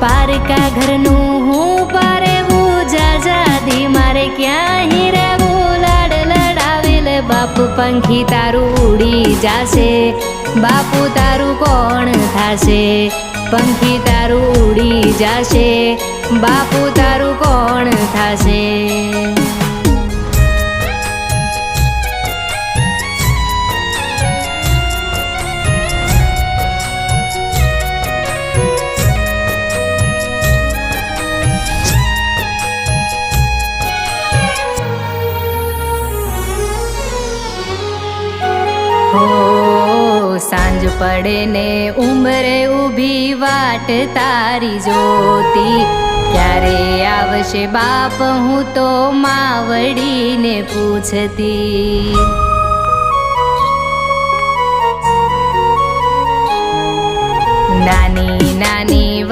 પારકા ઘરનું હું પારેવું જાજાદી મારે ક્યાંય રહેવું લાડ લડાવેલ બાપુ પંખી તારું ઉડી જાશે બાપુ તારું કોણ થાશે પંખી તારું ઉડી જાશે બાપુ તારું કોણ થાશે સાંજ પડે ને ઉંબરે ઊભી વાટ તારી જોતી ક્યારે આવશે બાપ હું તો માવડીને પૂછતી નાની નાની